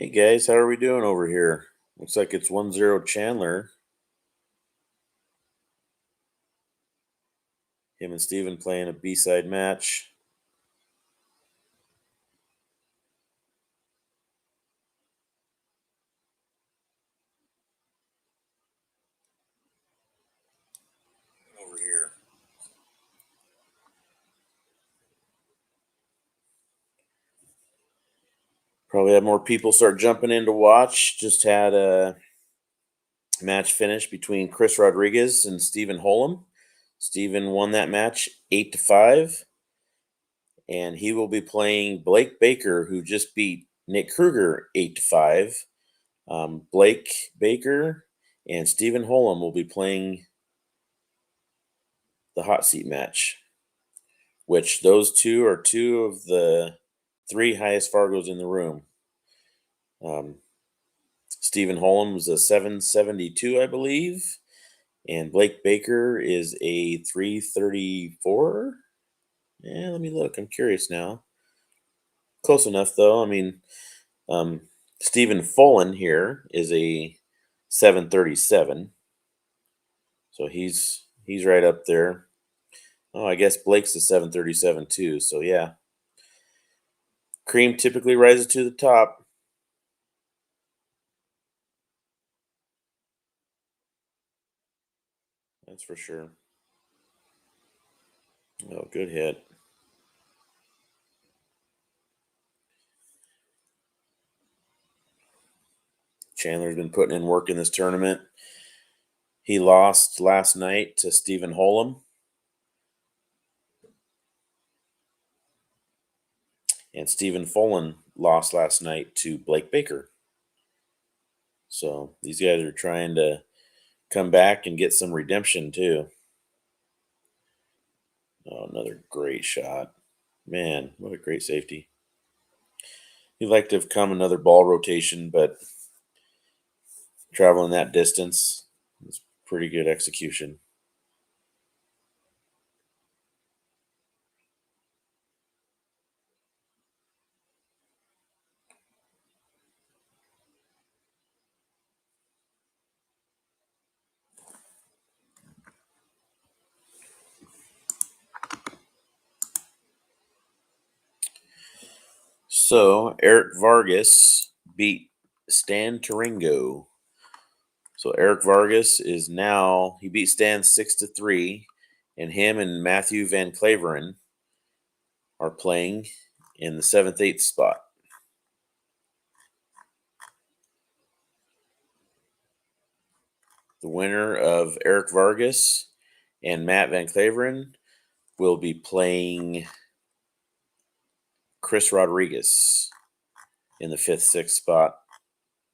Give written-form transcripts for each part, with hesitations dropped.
Hey guys, how are we doing over here? Looks like it's 1-0 Chandler. Him and Steven playing a B-side match. Over here. Probably have more people start jumping in to watch. Just had a match finish between Chris Rodriguez and Stephen Holm. Stephen won that match 8-5. And he will be playing Blake Baker, who just beat Nick Kruger 8-5. Blake Baker and Stephen Holm will be playing the hot seat match, which those two are two of the three highest Fargos in the room. Stephen Holm is a 772, I believe, and Blake Baker is a 334. Yeah, let me look. I'm curious now. Close enough, though. I mean, Stephen FOLAN here is a 737, so he's right up there. Oh, I guess Blake's a 737 too. So yeah, cream typically rises to the top. That's for sure. Oh, good hit. Chandler's been putting in work in this tournament. He lost last night to Stephen Holm. And Stephen FOLAN lost last night to Blake Baker. So these guys are trying to come back and get some redemption too. Oh, another great shot. Man, what a great safety. He'd like to have come another ball rotation, but traveling that distance is pretty good execution. So Eric Vargas beat Stan Turingo. So Eric Vargas is now, he beat Stan 6-3, and him and Matthew Van Claveren are playing in the 7th-8th spot. The winner of Eric Vargas and Matt Van Claveren will be playing Chris Rodriguez in the 5th-6th spot.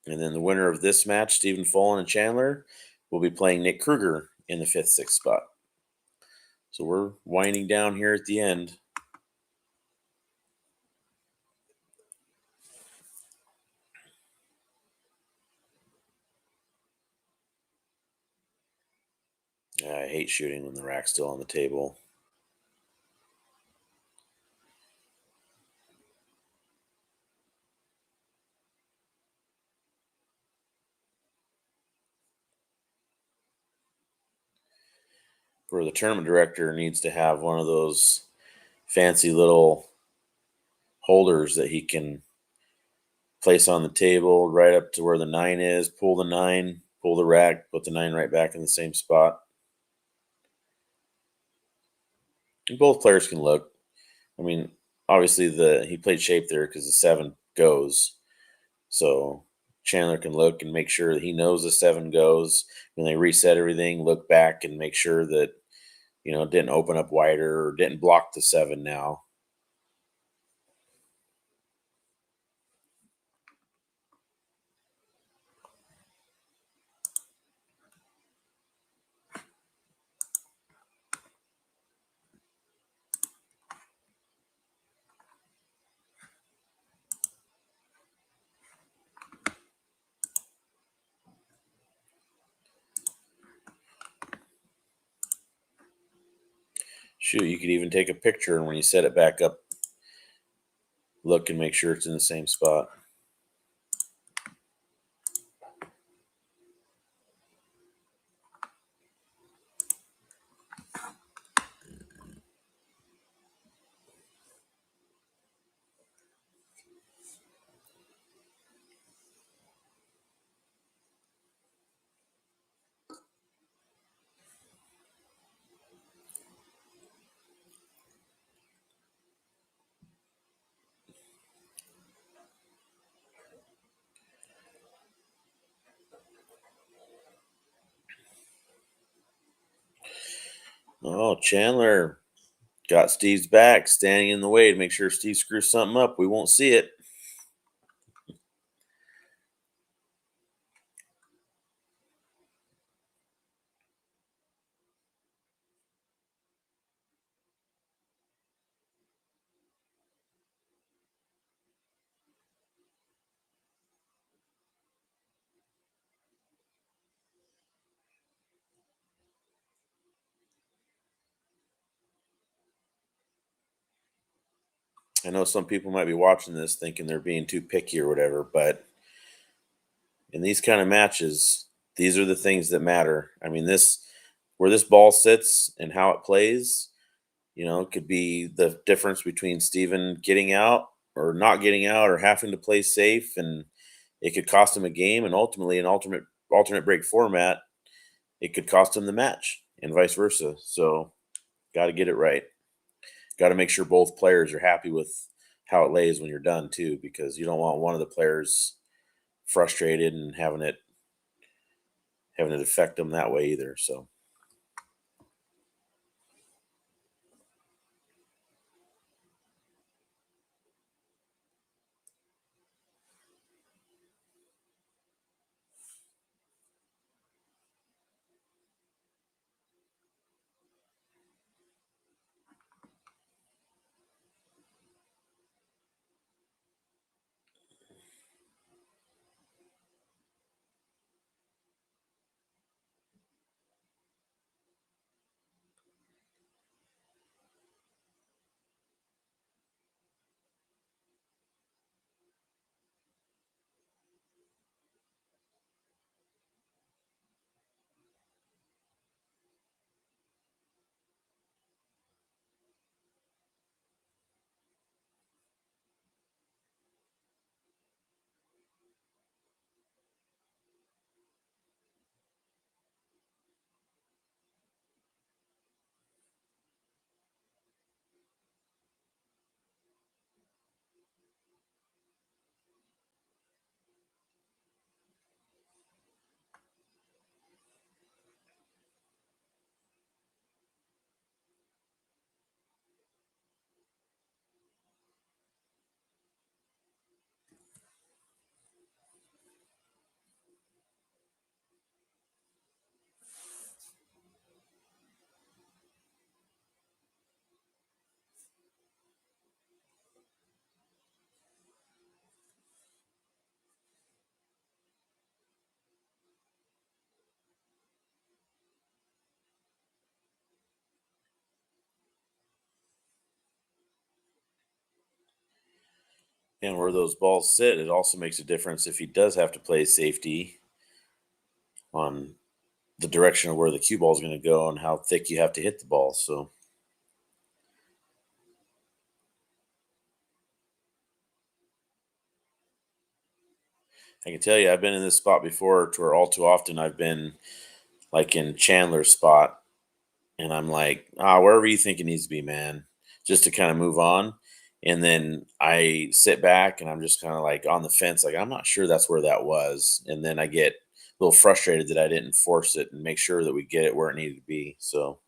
And then the winner of this match, Stephen FOLAN and Chandler, will be playing Nick Kruger in the 5th-6th spot. So we're winding down here at the end. I hate shooting when the rack's still on the table. For the tournament director needs to have one of those fancy little holders that he can place on the table right up to where the 9 is, pull the 9, pull the rack, put the 9 right back in the same spot. And both players can look. I mean, obviously he played shape there because the 7 goes. So Chandler can look and make sure that he knows the 7 goes. When they reset everything, look back and make sure that, it didn't open up wider or didn't block the 7 now. Shoot, you could even take a picture, and when you set it back up, look and make sure it's in the same spot. Oh, Chandler got Steve's back, standing in the way to make sure Steve screws something up. We won't see it. I know some people might be watching this thinking they're being too picky or whatever, but in these kind of matches, these are the things that matter. I mean, this where this ball sits and how it plays, could be the difference between Steven getting out or not getting out or having to play safe, and it could cost him a game, and ultimately an alternate break format, it could cost him the match, and vice versa. So, got to get it right. Got to make sure both players are happy with how it lays when you're done too, because you don't want one of the players frustrated and having it affect them that way either. So, and where those balls sit, it also makes a difference if he does have to play safety on the direction of where the cue ball is going to go and how thick you have to hit the ball. So, I can tell you, I've been in this spot before to where all too often I've been like in Chandler's spot, and I'm like, wherever you think it needs to be, man, just to kind of move on. And then I sit back and I'm just kind of like on the fence, like, I'm not sure that's where that was. And then I get a little frustrated that I didn't force it and make sure that we get it where it needed to be. So,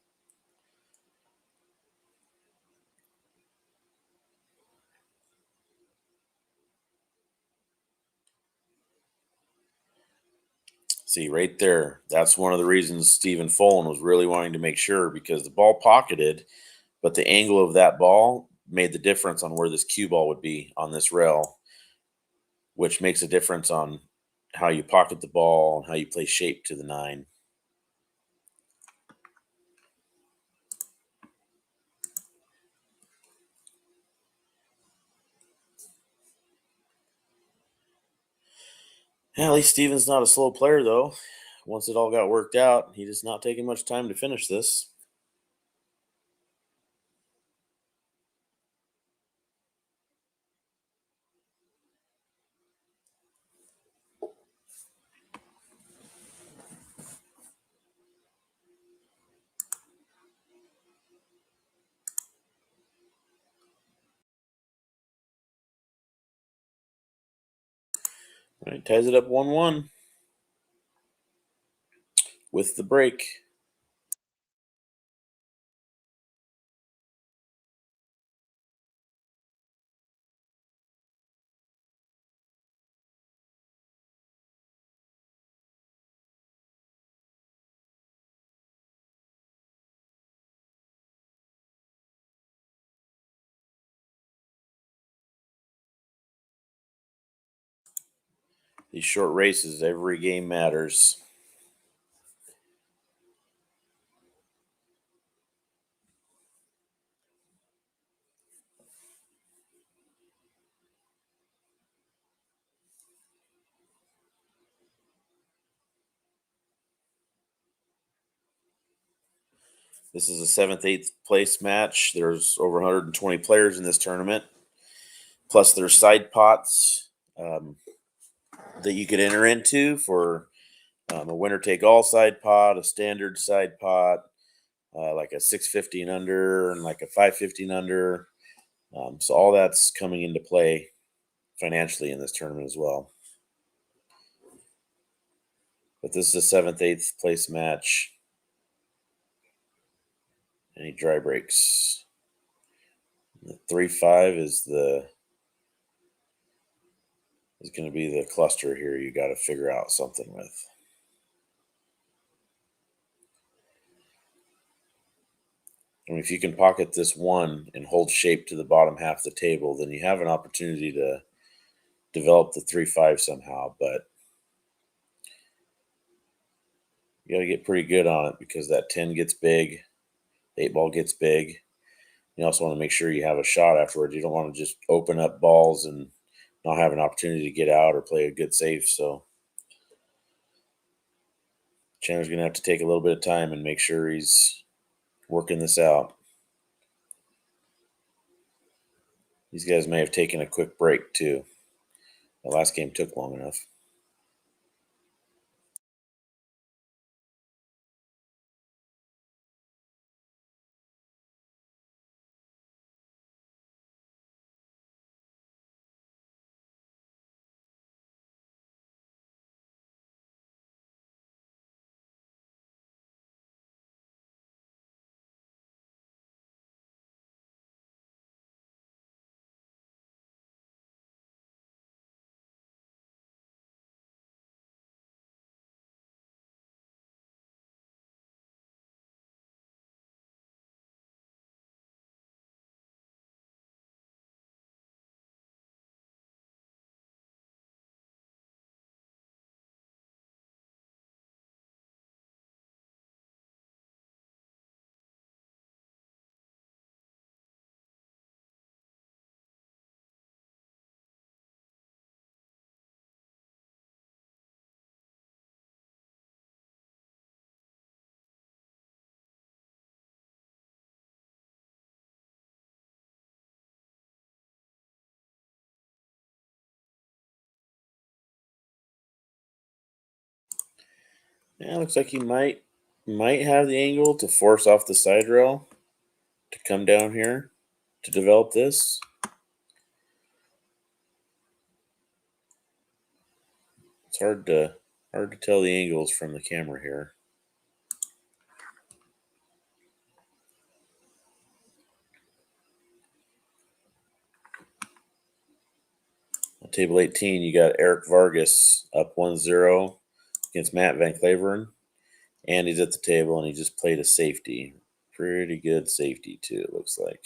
see right there, that's one of the reasons Stephen FOLAN was really wanting to make sure, because the ball pocketed, but the angle of that ball made the difference on where this cue ball would be on this rail, which makes a difference on how you pocket the ball and how you play shape to the nine. Yeah, at least Steven's not a slow player, though. Once it all got worked out, he just not taking much time to finish this. All right, ties it up 1-1 with the break. These short races, every game matters. This is a 7th, 8th place match. There's over 120 players in this tournament. Plus, there's side pots that you could enter into for a winner-take-all side pot, a standard side pot, like a 650 and under, and like a 550 and under. So all that's coming into play financially in this tournament as well. But this is a 7th, 8th place match. Any dry breaks? The 3-5 is going to be the cluster here you got to figure out something with. And if you can pocket this 1 and hold shape to the bottom half of the table, then you have an opportunity to develop the 3-5 somehow. But you got to get pretty good on it because that 10 gets big, 8-ball gets big. You also want to make sure you have a shot afterwards. You don't want to just open up balls and not have an opportunity to get out or play a good save. So Chandler's going to have to take a little bit of time and make sure he's working this out. These guys may have taken a quick break too. The last game took long enough. Yeah, looks like he might have the angle to force off the side rail to come down here to develop this. It's hard to tell the angles from the camera here. On table 18, you got Eric Vargas up 1-0 against Matt Van Claveren. And he's at the table, and he just played a safety. Pretty good safety, too, it looks like.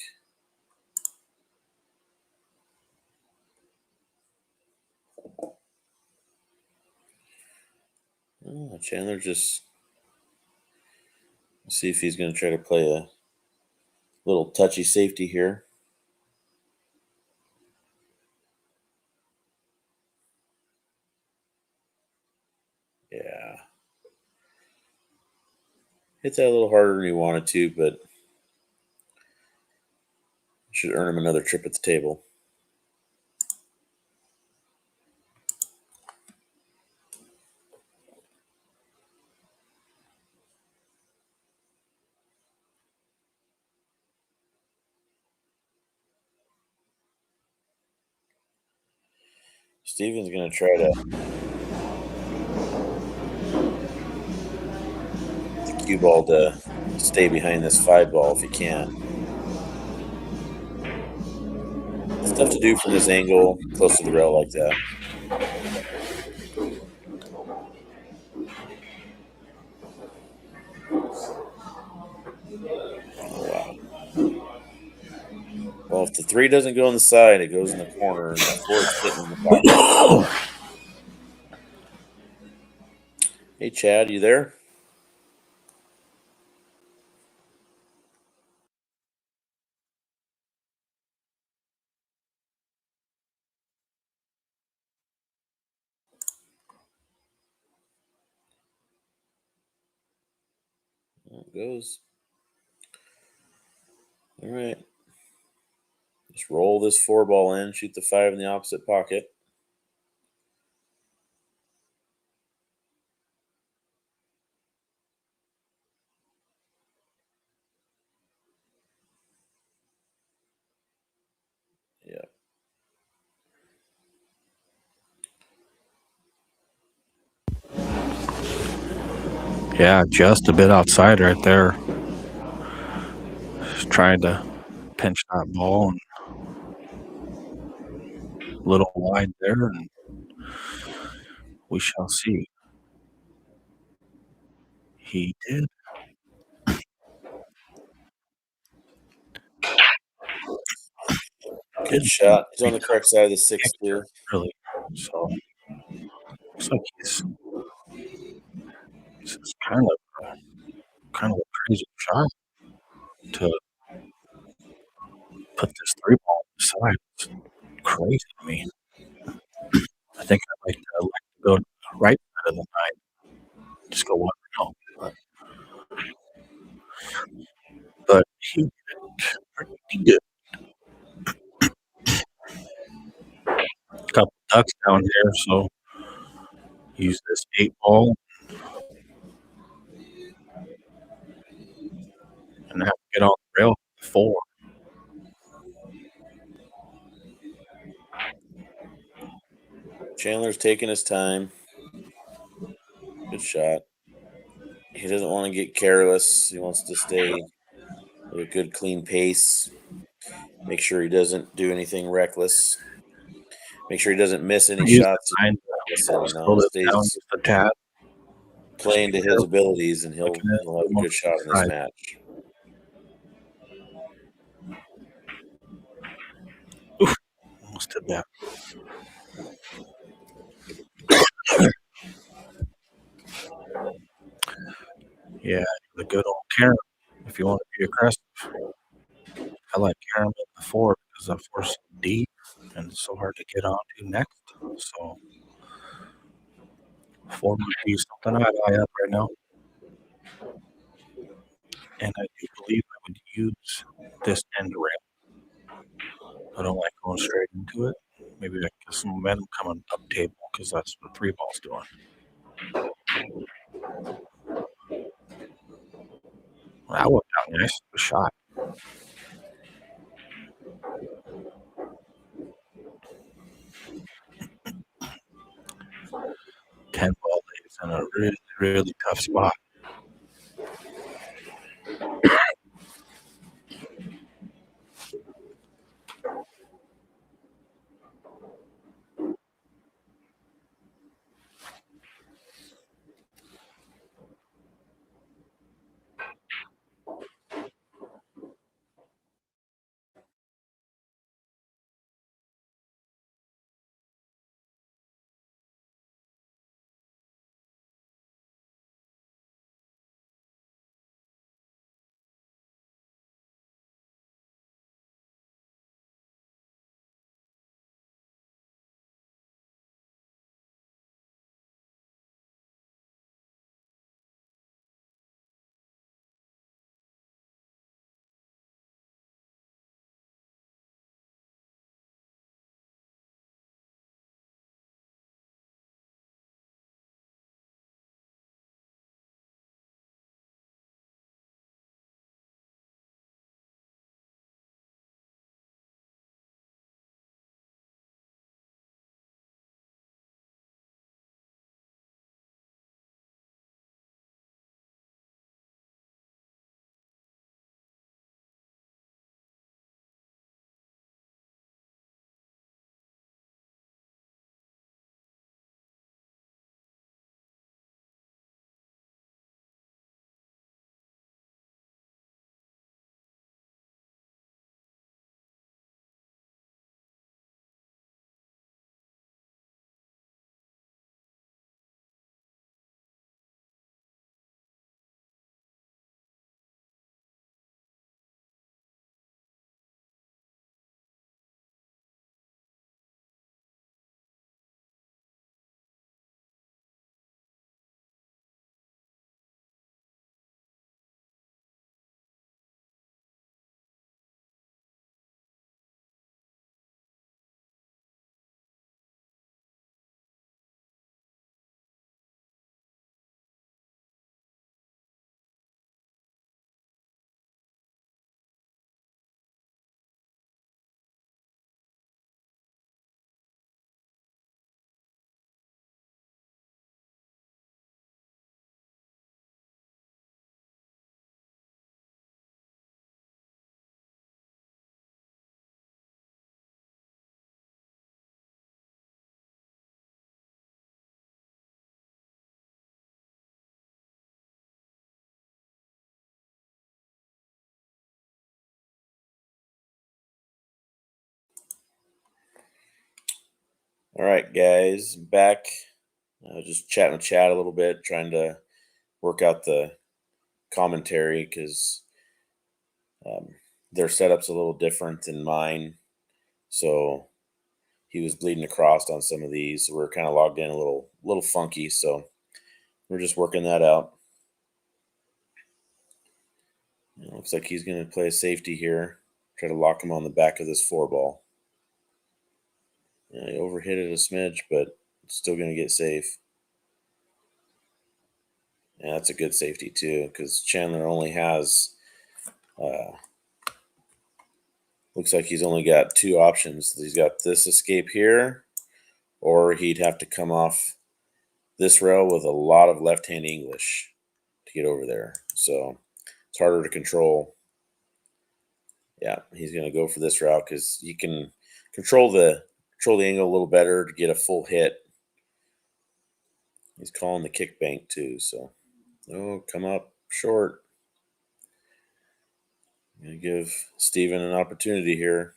Oh, Chandler just... Let's see if he's going to try to play a little touchy safety here. Yeah. Hit that a little harder than he wanted to, but should earn him another trip at the table. Steven's going to try to the cue ball to stay behind this 5-ball if he can. It's tough to do from this angle, close to the rail like that. Oh, wow. Well, if the 3 doesn't go on the side, it goes in the corner, and the 4 is sitting in the pocket. Hey, Chad, you there? There it goes. All right. Just roll this 4-ball in, shoot the 5 in the opposite pocket. Yeah. Yeah, just a bit outside right there. Just trying to pinch that ball and a little wide there, and we shall see. He did. Good Didn't shot. He's on the become correct side of the a 6 kicker, too. really. So looks like he's this is kind of a crazy shot to put this 3-ball on the side. It's crazy to me. I think I'd like to go right side of the 9. Just go one no. But he did it pretty good. A couple ducks down here, so use this 8-ball and have to get on the rail 4. Chandler's taking his time. Good shot. He doesn't want to get careless. He wants to stay with a good, clean pace. Make sure he doesn't do anything reckless. Make sure he doesn't miss any Use shots. the 9 Missing, to slow this down stays just a tad. Just playing be to his careful. abilities, and he'll Looking at he'll have a almost good shot in this side. match. Oof, almost did that. Yeah, the good old Karen. If you want to be aggressive, I like Karen at the 4 because the 4's so deep and it's so hard to get onto next. So 4 might be something I'd eye up right now. And I do believe I would use this end rail. I don't like going straight into it. Maybe I get some momentum coming up table because that's what 3-ball's doing. That worked out nice. Good shot. 10-ball lays in a really, really tough spot. All right, guys, back. Just chatting with Chat a little bit, trying to work out the commentary because um, their setup's a little different than mine. So he was bleeding across on some of these. So we're kind of logged in a little funky. So we're just working that out. It looks like he's going to play a safety here. Try to lock him on the back of this 4-ball. Yeah, he overhit it a smidge, but still going to get safe. Yeah, that's a good safety too, because Chandler only has, looks like he's only got 2 options. He's got this escape here, or he'd have to come off this rail with a lot of left-hand English to get over there. So it's harder to control. Yeah, he's going to go for this route because you can control the angle a little better to get a full hit. He's calling the kick bank too, so come up short. Gonna give Steven an opportunity here.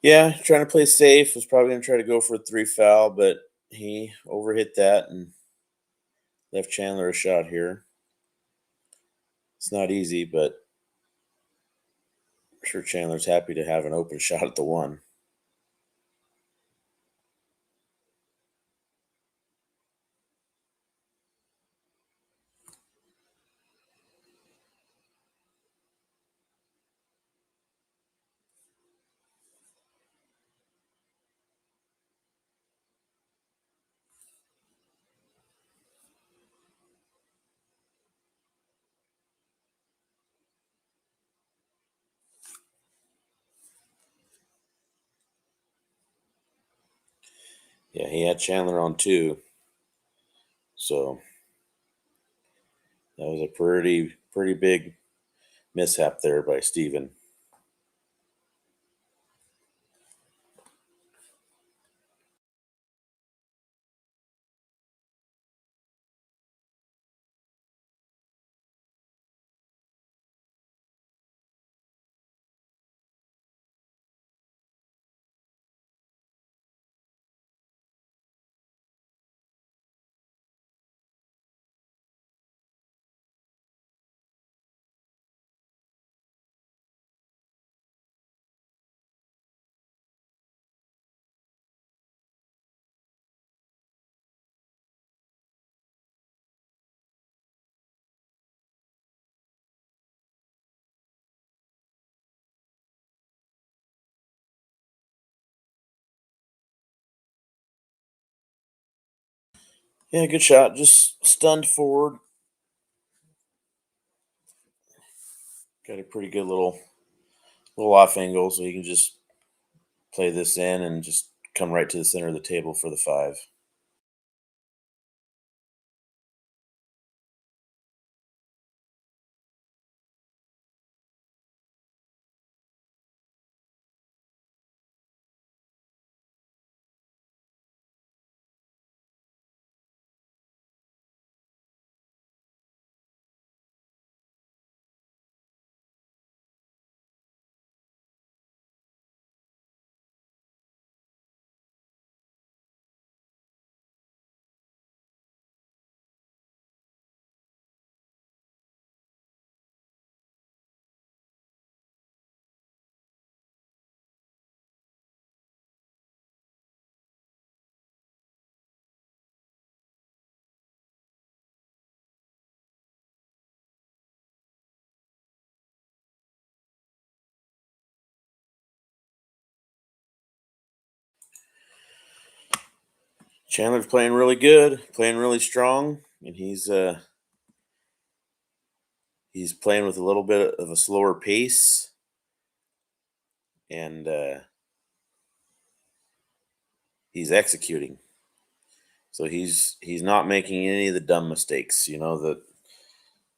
Yeah, trying to play safe. Was probably going to try to go for a 3 foul, but he overhit that and left Chandler a shot here. It's not easy, but I'm sure Chandler's happy to have an open shot at the 1. Yeah, he had Chandler on 2. So that was a pretty big mishap there by Steven. Yeah, good shot. Just stunned forward. Got a pretty good little off angle, so you can just play this in and just come right to the center of the table for the 5. Chandler's playing really good, playing really strong, and he's playing with a little bit of a slower pace, and he's executing. So he's not making any of the dumb mistakes, that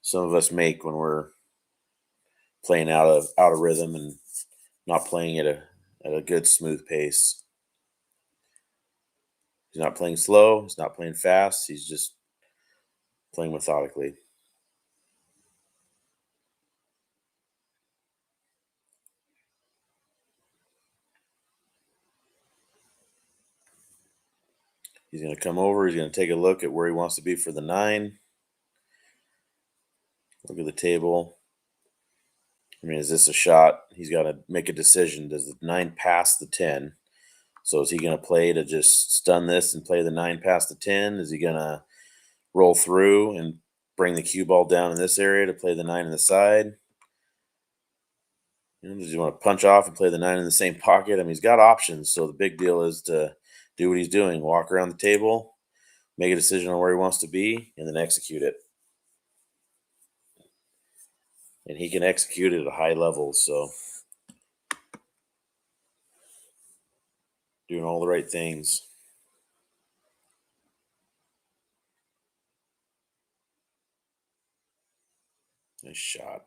some of us make when we're playing out of rhythm and not playing at a good smooth pace. He's not playing slow. He's not playing fast. He's just playing methodically. He's going to come over. He's going to take a look at where he wants to be for the 9. Look at the table. I mean, is this a shot? He's got to make a decision. Does the 9 pass the 10? So is he going to play to just stun this and play the 9 past the 10? Is he going to roll through and bring the cue ball down in this area to play the 9 in the side? Does he want to punch off and play the 9 in the same pocket? I mean, he's got options. So the big deal is to do what he's doing, walk around the table, make a decision on where he wants to be, and then execute it. And he can execute it at a high level. So doing all the right things. Nice shot.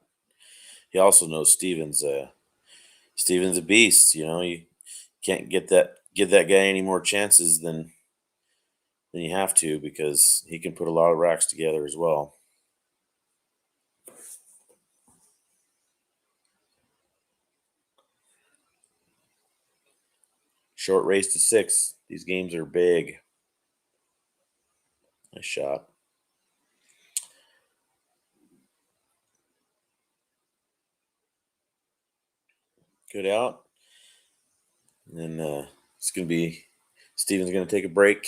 He also knows Steven's a beast. You can't give that guy any more chances than you have to, because he can put a lot of racks together as well. Short race to 6. These games are big. Nice shot. Good out. And then it's going to be Steven's going to take a break.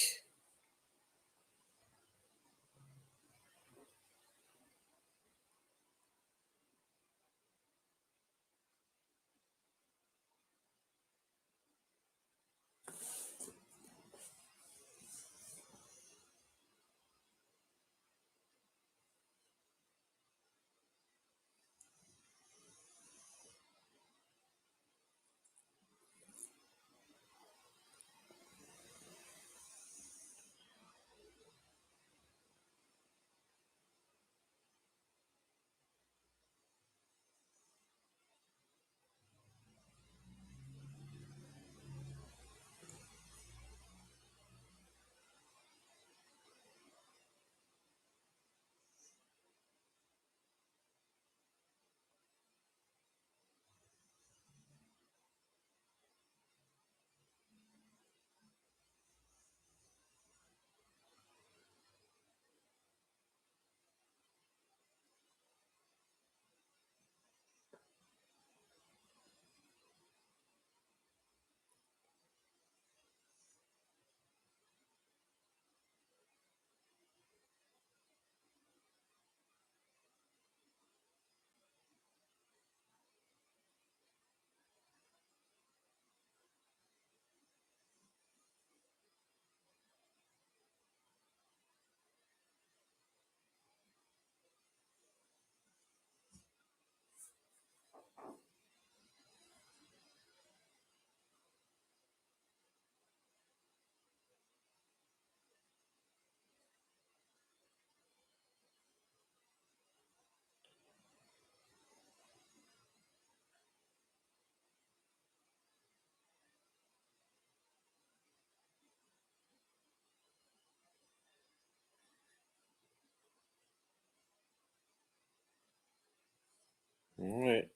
All right.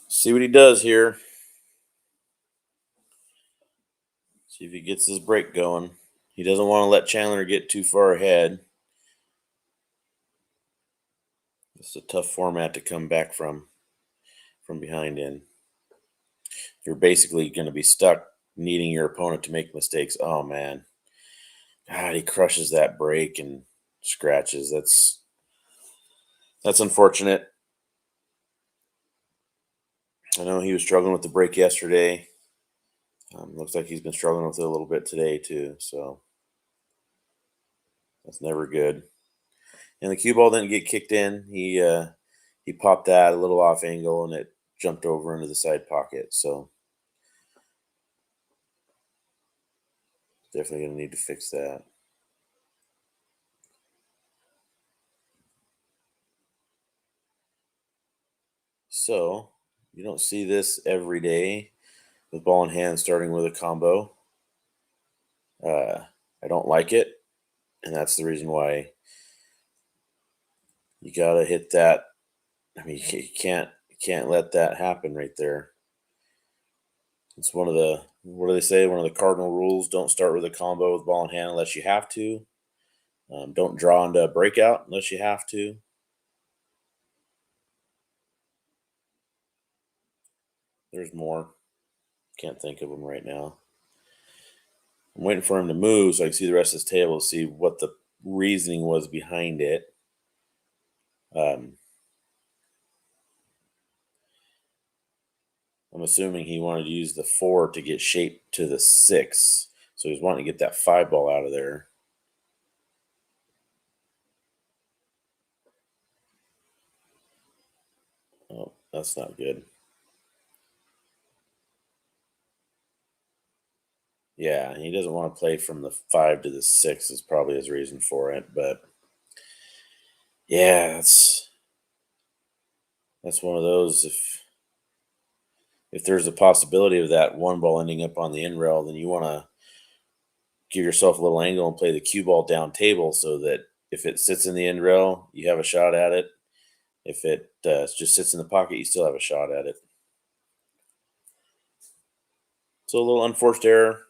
See what he does here. See if he gets his break going. He doesn't want to let Chandler get too far ahead. It's a tough format to come back from behind in. You're basically going to be stuck needing your opponent to make mistakes. Oh, man. God, he crushes that break and scratches. That's unfortunate. I know he was struggling with the break yesterday. Looks like he's been struggling with it a little bit today too, so that's never good. And the cue ball didn't get kicked in. He popped that a little off angle, and it jumped over into the side pocket. So definitely gonna need to fix that. So you don't see this every day with ball in hand starting with a combo. I don't like it, and that's the reason why you gotta hit that. I mean, you can't let that happen right there. It's one of the, what do they say? One of the cardinal rules: don't start with a combo with ball in hand unless you have to. Don't draw into a breakout unless you have to. There's more. Can't think of them right now. I'm waiting for him to move so I can see the rest of his table to see what the reasoning was behind it. Um, I'm assuming he wanted to use the 4 to get shaped to the 6. So he's wanting to get that 5 ball out of there. Oh, that's not good. Yeah, he doesn't want to play from the 5 to the 6 is probably his reason for it. But yeah, that's one of those. If there's a possibility of that one ball ending up on the end rail, then you want to give yourself a little angle and play the cue ball down table so that if it sits in the end rail, you have a shot at it. If it just sits in the pocket, you still have a shot at it. So a little unforced error.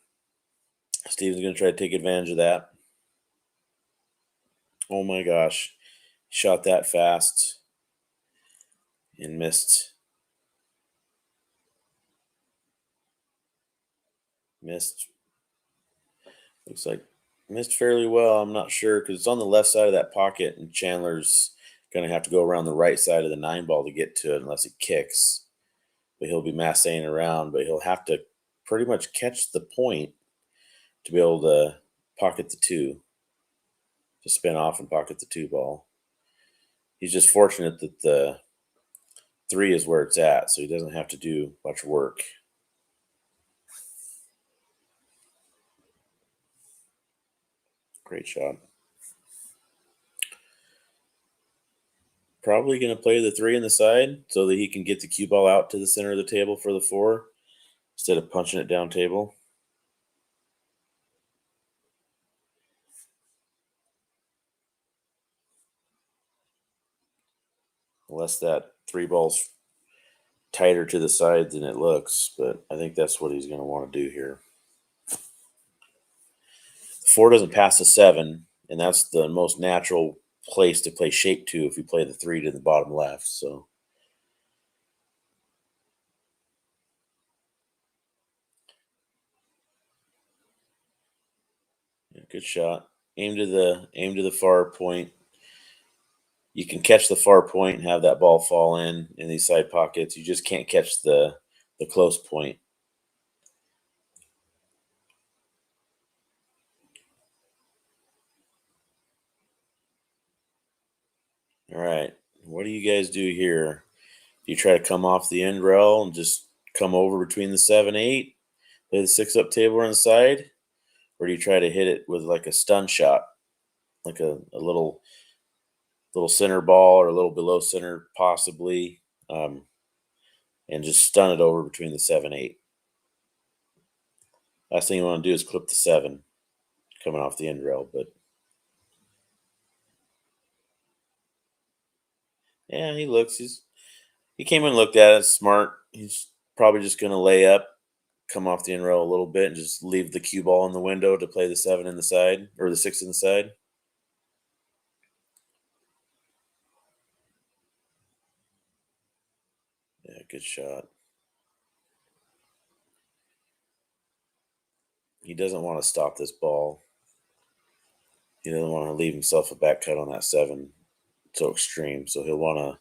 Steven's going to try to take advantage of that. Oh my gosh. Shot that fast and missed. Missed. Looks like missed fairly well. I'm not sure because it's on the left side of that pocket, and Chandler's going to have to go around the right side of the 9 ball to get to it unless he kicks. But he'll be massing around, but he'll have to pretty much catch the point to be able to pocket the 2, to spin off and pocket the 2 ball. He's just fortunate that the 3 is where it's at, so he doesn't have to do much work. Great shot. Probably going to play the 3 in the side so that he can get the cue ball out to the center of the table for the 4 instead of punching it down table. Unless that 3 ball's tighter to the side than it looks, but I think that's what he's going to want to do here. 4 doesn't pass the 7, and that's the most natural place to play shape to if you play the 3 to the bottom left. So yeah, good shot. Aim to the far point. You can catch the far point and have that ball fall in these side pockets. You just can't catch the close point. All right. What do you guys do here? Do you try to come off the end rail and just come over between the 7-8, play the 6 up table on the side? Or do you try to hit it with like a stun shot, like a little center ball or a little below center possibly, and just stun it over between the 7-8? Last thing you want to do is clip the 7 coming off the end rail, but yeah, he came and looked at it. Smart. He's probably just going to lay up, come off the end rail a little bit, and just leave the cue ball in the window to play the 7 in the side or the 6 in the side. Yeah, good shot. He doesn't want to stop this ball. He doesn't want to leave himself a back cut on that 7 so extreme. So he'll want to.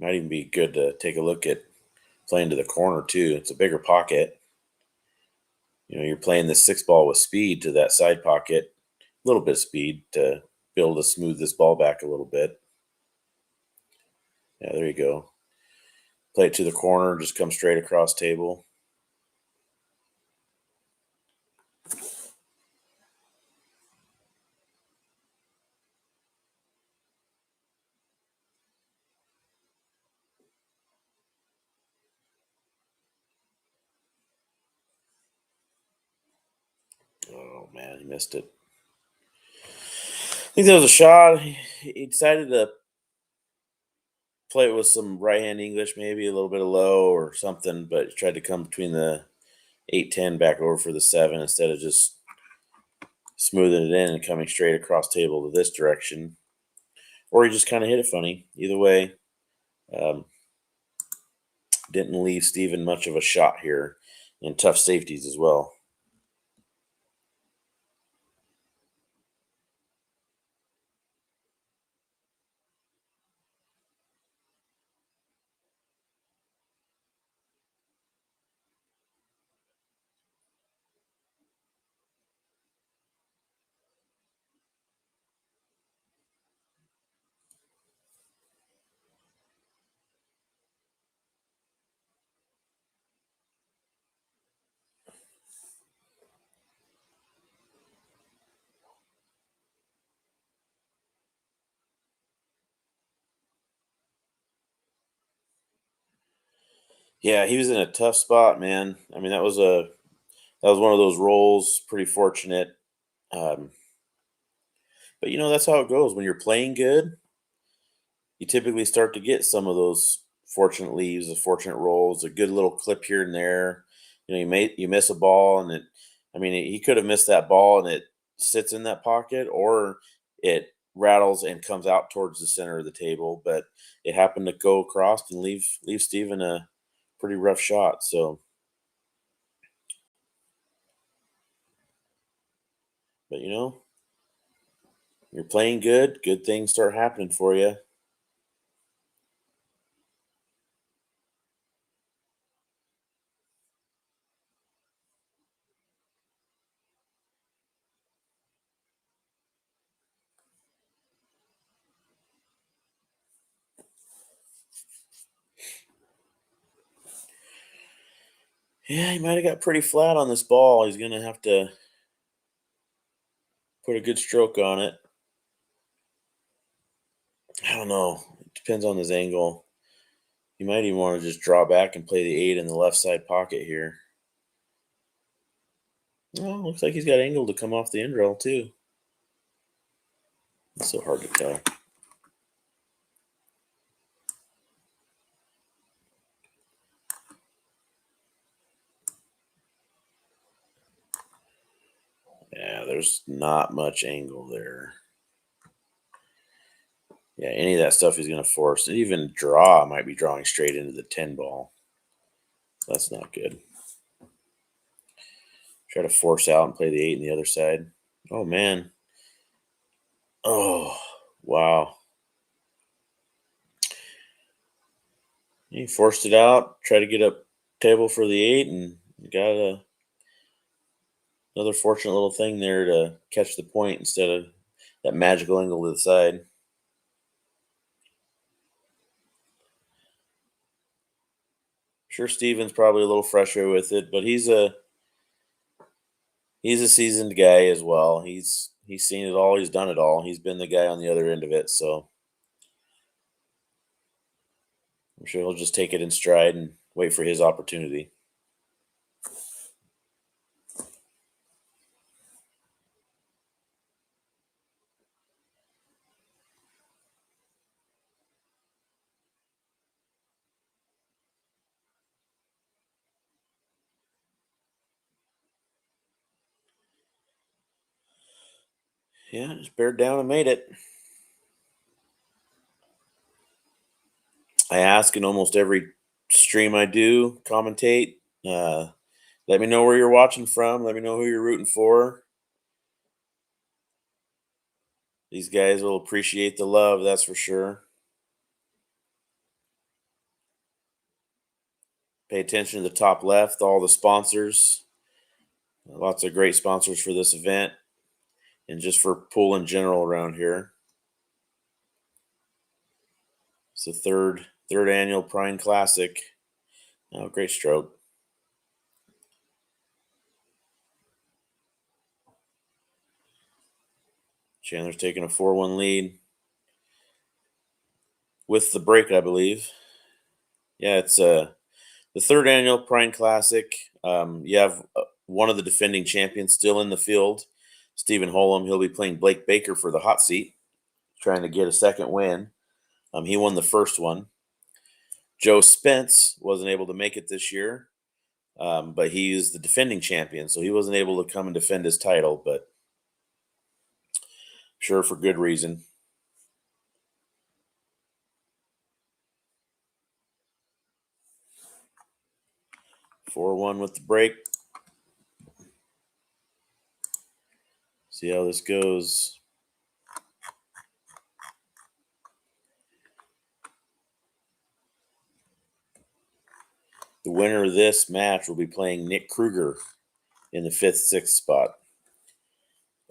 Might even be good to take a look at playing to the corner too. It's a bigger pocket. You're playing the 6 ball with speed to that side pocket, a little bit of speed to be able to smooth this ball back a little bit. Yeah, there you go. Play it to the corner, just come straight across table. Oh man, he missed it. I think that was a shot. He decided to play it with some right hand English, maybe a little bit of low or something, but he tried to come between the 8-10 back over for the 7 instead of just smoothing it in and coming straight across table to this direction. Or he just kind of hit it funny. Either way, um, didn't leave Steven much of a shot here, and tough safeties as well. Yeah, he was in a tough spot, man. I mean, that was one of those rolls. Pretty fortunate, um, but that's how it goes when you're playing good. You typically start to get some of those fortunate leaves, the fortunate rolls, a good little clip here and there. You miss a ball, and I mean, he could have missed that ball, and it sits in that pocket, or it rattles and comes out towards the center of the table. But it happened to go across and leave Steven a pretty rough shot. So, but you're playing good. Good things start happening for you. Yeah, he might have got pretty flat on this ball. He's gonna have to put a good stroke on it. I don't know. It depends on his angle. You might even want to just draw back and play the 8 in the left side pocket here. Oh, looks like he's got angle to come off the end rail too. It's so hard to tell. Yeah, there's not much angle there. Yeah, any of that stuff he's going to force. And even draw might be drawing straight into the 10 ball. That's not good. Try to force out and play the 8 on the other side. Oh, man. Oh, wow. He forced it out, tried to get up table for the 8, and got another fortunate little thing there to catch the point instead of that magical angle to the side. Sure, Steven's probably a little frustrated with it, but he's a seasoned guy as well. He's seen it all. He's done it all. He's been the guy on the other end of it, so I'm sure he'll just take it in stride and wait for his opportunity. Yeah, just bared down and made it. I ask in almost every stream I do, commentate. Let me know where you're watching from. Let me know who you're rooting for. These guys will appreciate the love, that's for sure. Pay attention to the top left, all the sponsors. Lots of great sponsors for this event and just for pool in general around here. It's the third annual Prine Classic. Oh, great stroke. Chandler's taking a 4-1 lead with the break, I believe. Yeah, it's the third annual Prine Classic. You have one of the defending champions still in the field, Stephen Holm. He'll be playing Blake Baker for the hot seat, trying to get a second win. He won the first one. Joe Spence wasn't able to make it this year, but he's the defending champion, so he wasn't able to come and defend his title, but sure for good reason. 4-1 with the break. See how this goes. The winner of this match will be playing Nick Kruger in the 5th, 6th spot.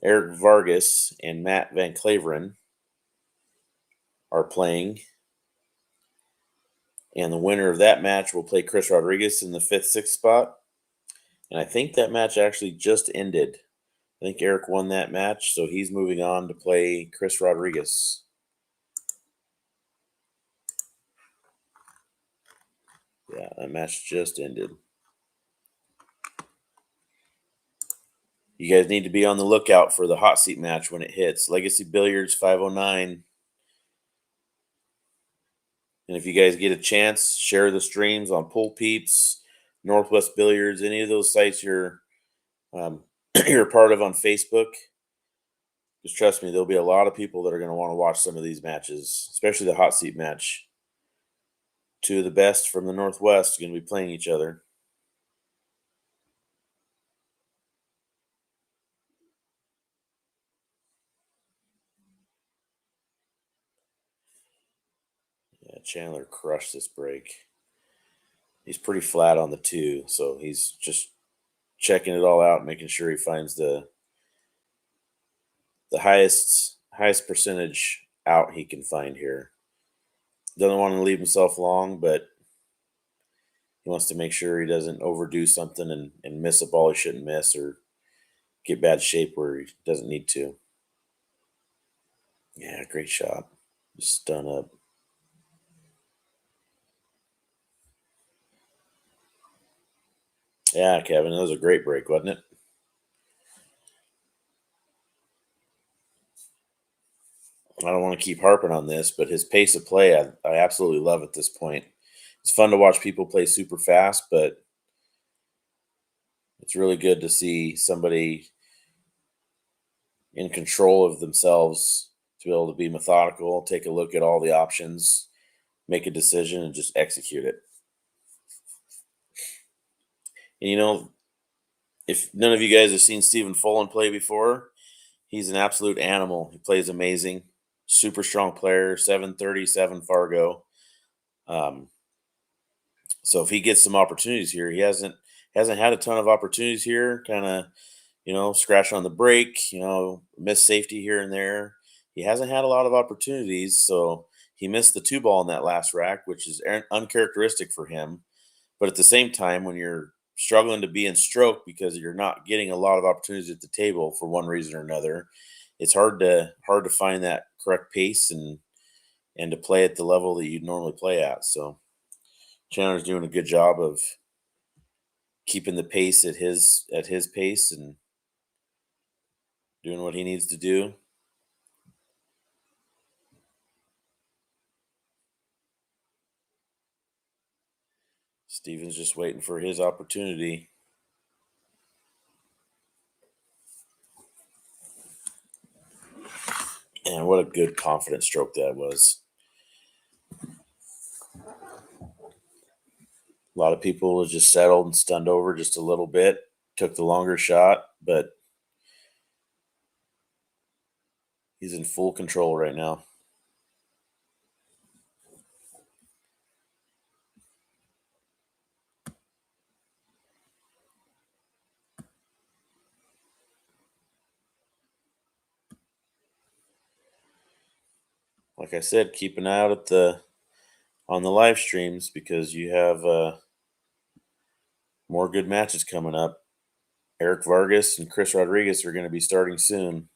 Eric Vargas and Matt Van Claveren are playing. And the winner of that match will play Chris Rodriguez in the 5th, 6th spot. And I think that match actually just ended. I think Eric won that match, so he's moving on to play Chris Rodriguez. Yeah, that match just ended. You guys need to be on the lookout for the hot seat match when it hits. Legacy Billiards 509. And if you guys get a chance, share the streams on Pool Peeps, Northwest Billiards, any of those sites you're you're a part of on Facebook. Just trust me, there'll be a lot of people that are going to want to watch some of these matches, especially the hot seat match. Two of the best from the Northwest are going to be playing each other. Yeah, Chandler crushed this break. He's pretty flat on the 2, so he's just checking it all out, making sure he finds the highest percentage out he can find here. Doesn't want to leave himself long, but he wants to make sure he doesn't overdo something and miss a ball he shouldn't miss or get bad shape where he doesn't need to. Yeah, great shot. Just stun up. Yeah, Kevin, that was a great break, wasn't it? I don't want to keep harping on this, but his pace of play, I absolutely love at this point. It's fun to watch people play super fast, but it's really good to see somebody in control of themselves to be able to be methodical, take a look at all the options, make a decision, and just execute it. And if none of you guys have seen Stephen FOLAN play before, he's an absolute animal. He plays amazing, super strong player, 737 Fargo. So if he gets some opportunities here, he hasn't had a ton of opportunities here. Kind of, scratch on the break, miss safety here and there. He hasn't had a lot of opportunities, so he missed the 2 ball in that last rack, which is uncharacteristic for him. But at the same time, when you're struggling to be in stroke because you're not getting a lot of opportunities at the table for one reason or another, it's hard to find that correct pace and to play at the level that you'd normally play at. So Chandler's doing a good job of keeping the pace at his pace and doing what he needs to do. Steven's just waiting for his opportunity. And what a good confident stroke that was. A lot of people was just settled and stunned over just a little bit, took the longer shot, but he's in full control right now. like I said, keep an eye out at on the live streams because you have more good matches coming up. Eric Vargas and Chris Rodriguez are going to be starting soon.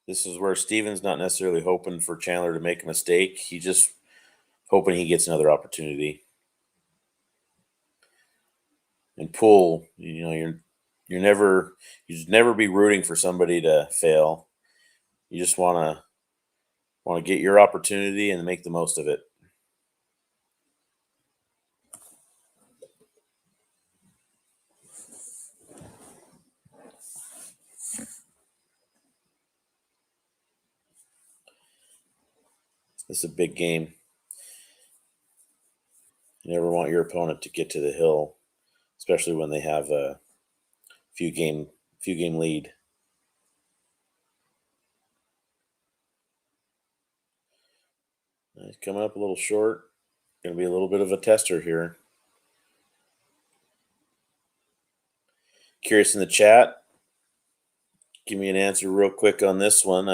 This is where Steven's not necessarily hoping for Chandler to make a mistake. He's just hoping he gets another opportunity. And Pool, you just never be rooting for somebody to fail. You just want to get your opportunity and make the most of it. This is a big game. You never want your opponent to get to the hill, especially when they have a few game lead. He's coming up a little short. Going to be a little bit of a tester here. Curious in the chat. Give me an answer real quick on this one.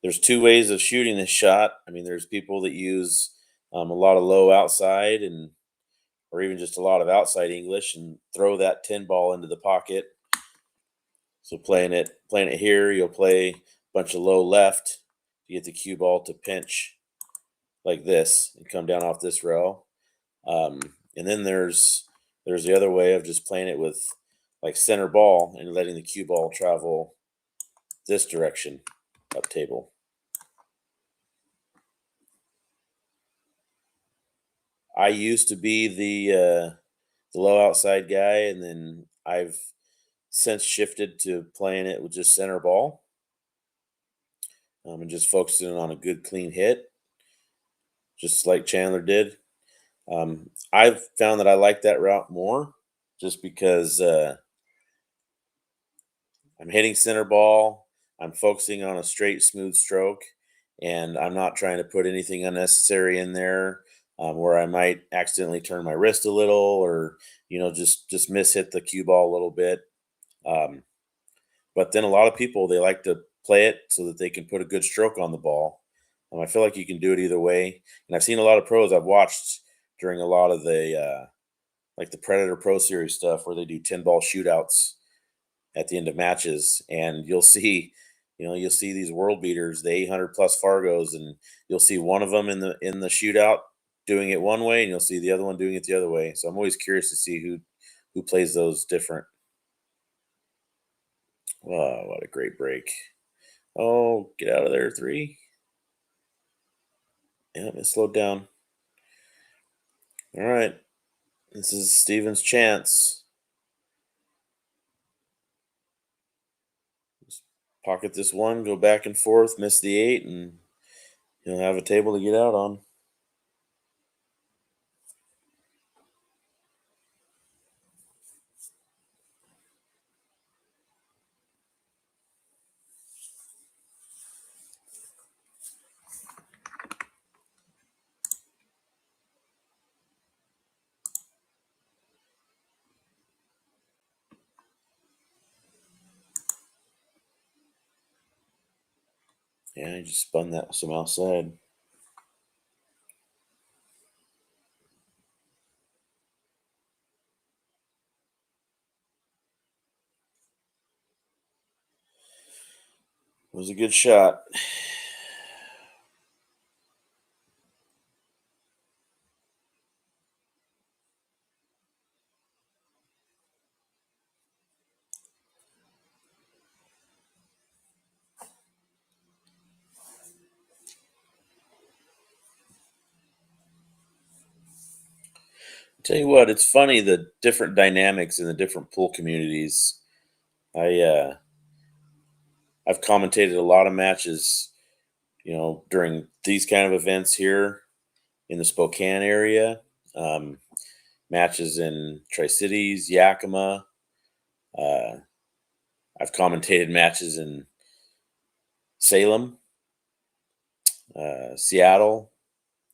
There's two ways of shooting this shot. I mean, there's people that use a lot of low outside or even just a lot of outside English and throw that 10 ball into the pocket. So playing it here, you'll play a bunch of low left. You get the cue ball to pinch like this and come down off this row. And then there's the other way of just playing it with like center ball and letting the cue ball travel this direction up table. I used to be the low outside guy, and then I've since shifted to playing it with just center ball and just focusing on a good clean hit, just like Chandler did. I've found that I like that route more just because I'm hitting center ball. I'm focusing on a straight, smooth stroke, and I'm not trying to put anything unnecessary in there where I might accidentally turn my wrist a little or, just miss hit the cue ball a little bit. But then a lot of people, they like to play it so that they can put a good stroke on the ball. I feel like you can do it either way. And I've seen a lot of pros I've watched during a lot of the like the Predator Pro Series stuff where they do 10 ball shootouts at the end of matches, and you'll see these world beaters, the 800 plus Fargos, and you'll see one of them in the shootout doing it one way, and you'll see the other one doing it the other way. So I'm always curious to see who plays those different. Wow, what a great break! Oh, get out of there, 3. Yeah, it slowed down. All right, this is Steven's chance. Pocket this one, go back and forth, miss the 8, and he'll have a table to get out on. Yeah, I just spun that some outside. It was a good shot. Tell you what, it's funny the different dynamics in the different pool communities. I've commentated a lot of matches, during these kind of events here in the Spokane area, matches in Tri-Cities, Yakima. I've commentated matches in Salem, Seattle,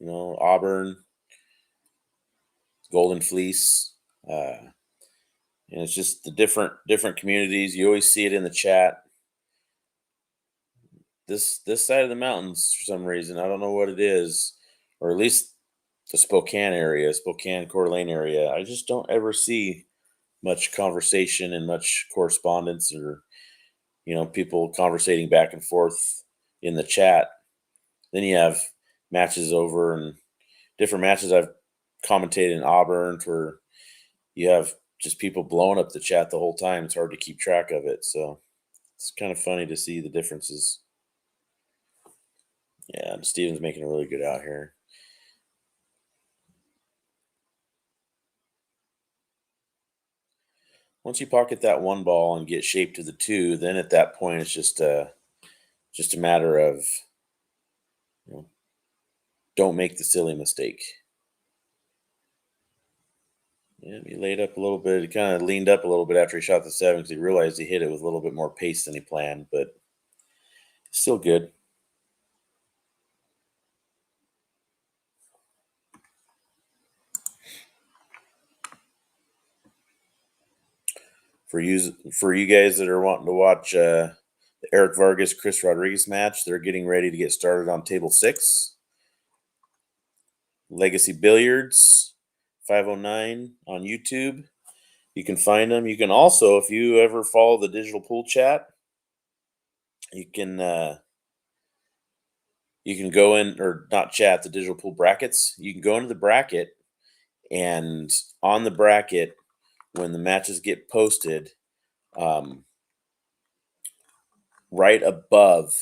Auburn, Golden Fleece, and it's just the different communities. You always see it in the chat. This side of the mountains, for some reason, I don't know what it is, or at least the Spokane area, Spokane, Coeur d'Alene area. I just don't ever see much conversation and much correspondence, or people conversating back and forth in the chat. Then you have matches over and different matches I've commentated in Auburn where you have just people blowing up the chat the whole time. It's hard to keep track of it. So it's kind of funny to see the differences. Yeah, and Steven's making it really good out here. Once you pocket that one ball and get shaped to the two, then at that point it's just a matter of don't make the silly mistake. Yeah, he laid up a little bit. He kind of leaned up a little bit after he shot the 7 because he realized he hit it with a little bit more pace than he planned, but still good. For you guys that are wanting to watch the Eric Vargas Chris Rodriguez match, they're getting ready to get started on table 6. Legacy Billiards 509 on YouTube. You can find them. You can also, if you ever follow the digital pool chat, you can go in, or not chat, the digital pool brackets. You can go into the bracket, and on the bracket, when the matches get posted, right above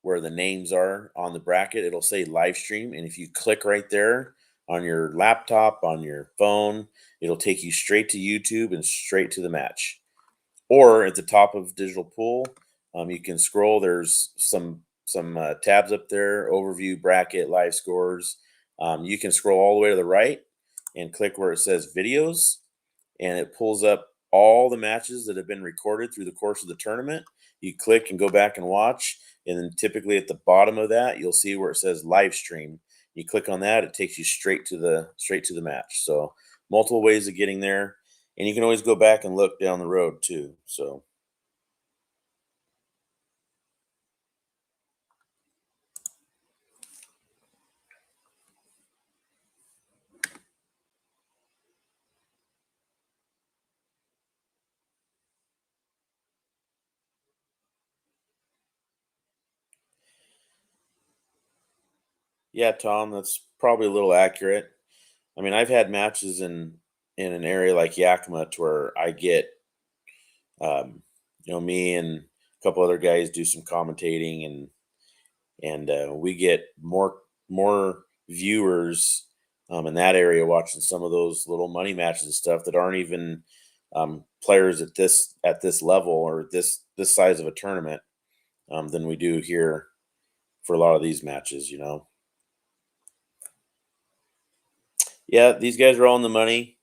where the names are on the bracket, it'll say live stream. And if you click right there on your laptop, on your phone, it'll take you straight to YouTube and straight to the match. Or at the top of digital pool, you can scroll. There's some tabs up there: overview, bracket, live scores. You can scroll all the way to the right and click where it says videos, and it pulls up all the matches that have been recorded through the course of the tournament. You click and go back and watch, and then typically at the bottom of that, you'll see where it says live stream. You click on that, it takes you straight to the match. So multiple ways of getting there, and you can always go back and look down the road too. So yeah, Tom, that's probably a little accurate. I mean, I've had matches in an area like Yakima to where I get, me and a couple other guys do some commentating, and we get more viewers in that area watching some of those little money matches and stuff that aren't even players at this level or this size of a tournament than we do here for a lot of these matches. Yeah, these guys are all in the money.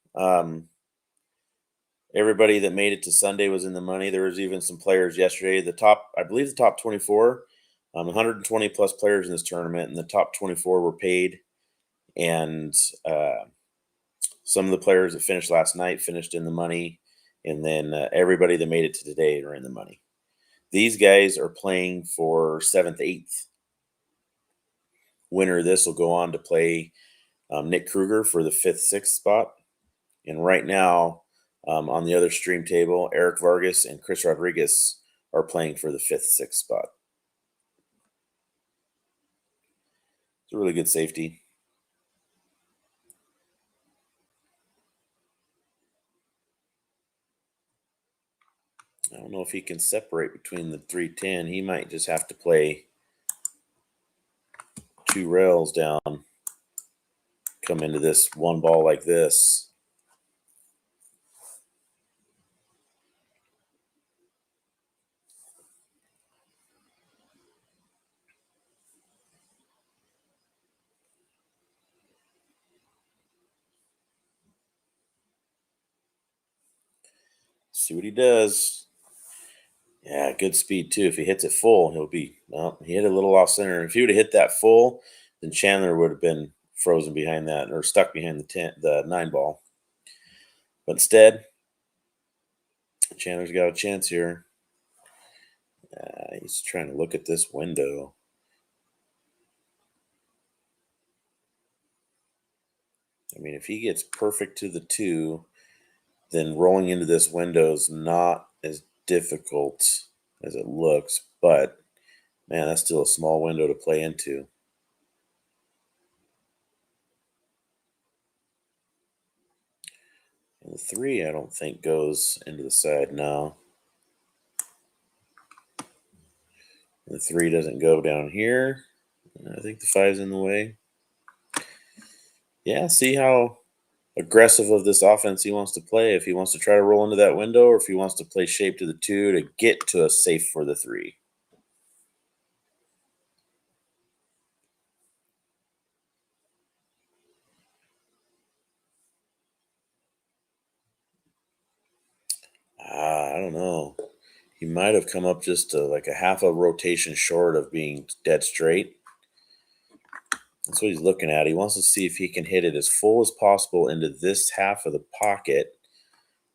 Everybody that made it to Sunday was in the money. There was even some players yesterday. I believe the top 24, 120 plus players in this tournament, and the top 24 were paid. And some of the players that finished last night finished in the money, and then everybody that made it to today are in the money. These guys are playing for 7th, 8th. Winner of this will go on to play Nick Kruger for the 5th, 6th spot. And right now, on the other stream table, Eric Vargas and Chris Rodriguez are playing for the 5th, 6th spot. It's a really good safety. I don't know if he can separate between the 310. He might just have to play 2 rails down, come into this one ball like this. See what he does. Yeah, good speed too. If he hits it full, he'll be. Well, he hit a little off center. If he would have hit that full, then Chandler would have been frozen behind that or stuck behind the 9 ball. But instead, Chandler's got a chance here. He's trying to look at this window. I mean, if he gets perfect to the 2, then rolling into this window is not as difficult as it looks. But man, that's still a small window to play into. And the 3, I don't think goes into the side now. The 3 doesn't go down here. I think the 5's in the way. Yeah, see how aggressive of this offense he wants to play. If he wants to try to roll into that window, or if he wants to play shape to the 2 to get to a safe for the 3. I don't know. He might have come up just like a half a rotation short of being dead straight. That's what he's looking at. He wants to see if he can hit it as full as possible into this half of the pocket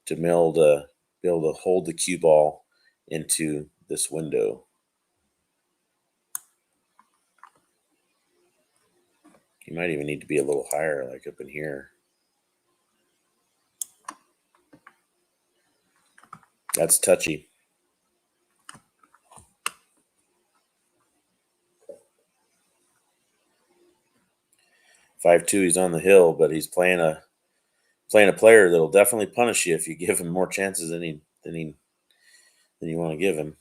to be able to hold the cue ball into this window. He might even need to be a little higher, like up in here. That's touchy. 5-2, he's on the hill, but he's playing a player that'll definitely punish you if you give him more chances than you want to give him.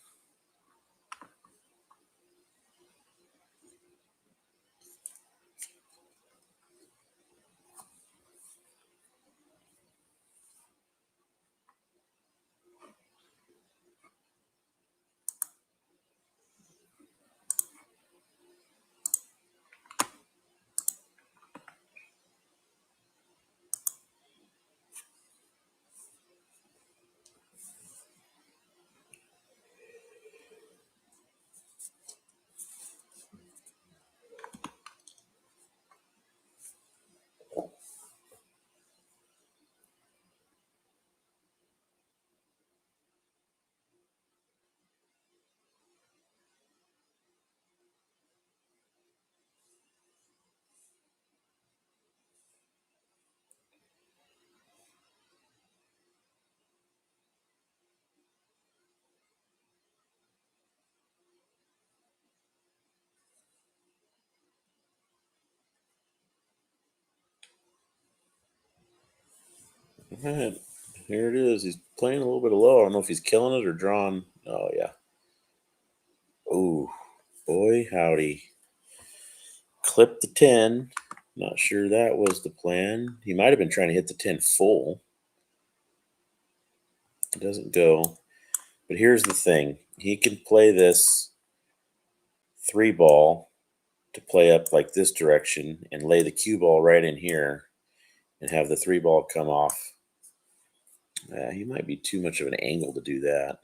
All right, here it is. He's playing a little bit low. I don't know if he's killing it or drawing. Oh yeah. Oh boy, howdy. Clip the 10. Not sure that was the plan. He might have been trying to hit the 10 full. It doesn't go. But here's the thing. He can play this 3 ball to play up like this direction and lay the cue ball right in here and have the 3 ball come off. He might be too much of an angle to do that.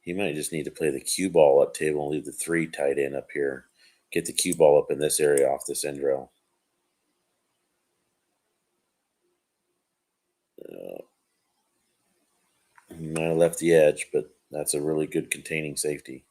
He might just need to play the cue ball up table and leave the 3 tied in up here. Get the cue ball up in this area off this end rail. He might have left the edge, but that's a really good containing safety.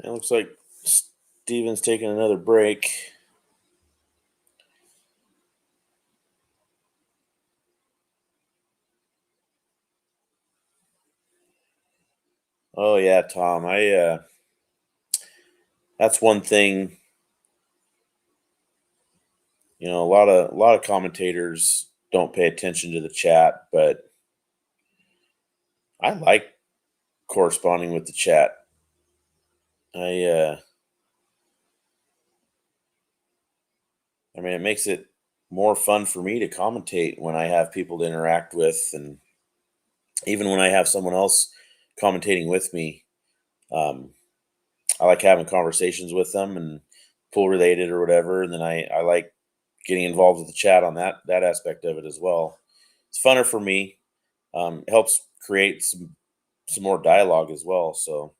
It looks like Steven's taking another break. Oh yeah, Tom. That's one thing. A lot of commentators don't pay attention to the chat, but I like corresponding with the chat. I I mean, it makes it more fun for me to commentate when I have people to interact with, and even when I have someone else commentating with me. Um, I like having conversations with them and pool related or whatever, and then I like getting involved with the chat on that aspect of it as well. It's funner for me. It helps create some more dialogue as well. So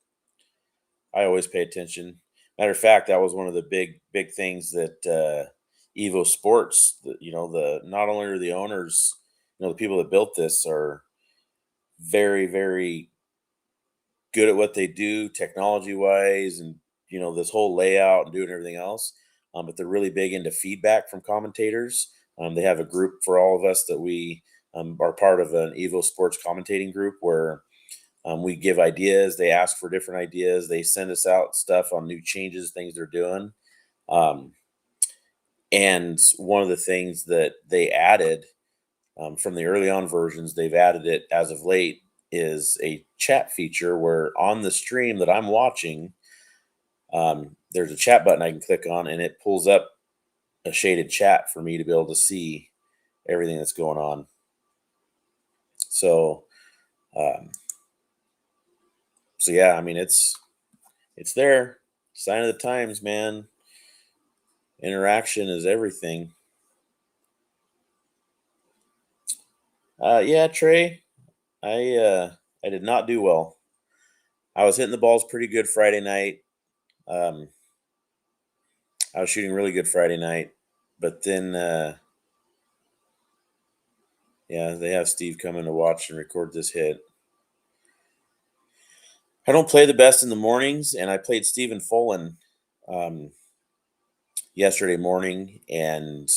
I always pay attention. Matter of fact, that was one of the big things that EvoSports. The not only are the owners, the people that built this are very very good at what they do technology wise, and this whole layout and doing everything else. But they're really big into feedback from commentators. They have a group for all of us that we are part of an Evo Sports commentating group where we give ideas. They ask for different ideas. They send us out stuff on new changes, things they're doing. Um, and one of the things that they added from the early on versions, they've added it as of late, is a chat feature where on the stream that I'm watching, there's a chat button I can click on, and it pulls up a shaded chat for me to be able to see everything that's going on. So, um, so yeah, I mean, it's there. Sign of the times, man. Interaction is everything. Yeah, Trey, I did not do well. I was hitting the balls pretty good Friday night. Um, I was shooting really good Friday night, but then yeah, they have Steve come in to watch and record this hit. I don't play the best in the mornings, and I played Stephen FOLAN um, yesterday morning, and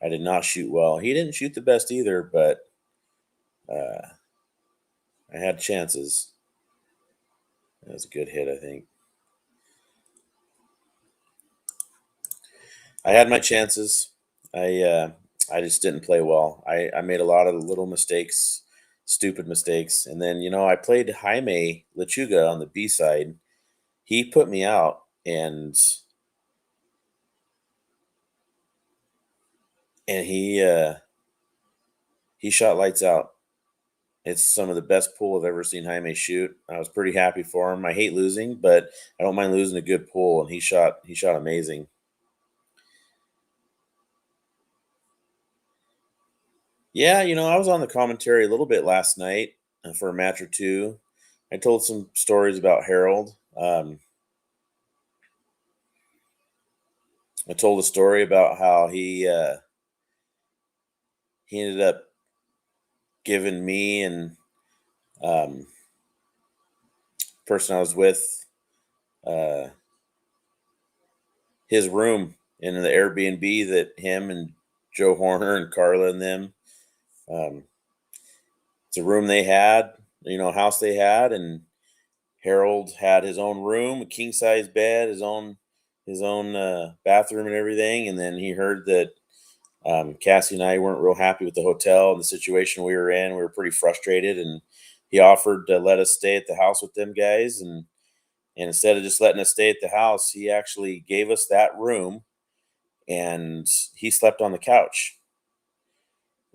I did not shoot well. He didn't shoot the best either, but uh, I had chances. That was a good hit, I think. I had my chances. I just didn't play well. I made a lot of little mistakes, stupid mistakes, and then I played Jaime Lechuga on the B side. He put me out, and he shot lights out. It's some of the best pool I've ever seen Jaime shoot. I was pretty happy for him. I hate losing, but I don't mind losing a good pool, and he shot amazing. Yeah, I was on the commentary a little bit last night for a match or two. I told some stories about Harold. I told a story about how he ended up giving me and um, person I was with uh, his room in the Airbnb that him and Joe Horner and Carla and them. Um, it's a room they had, house they had, and Harold had his own room, a king size bed, his own bathroom and everything. And then he heard that Cassie and I weren't real happy with the hotel and the situation we were in. We were pretty frustrated, and he offered to let us stay at the house with them guys. And instead of just letting us stay at the house, he actually gave us that room, and he slept on the couch.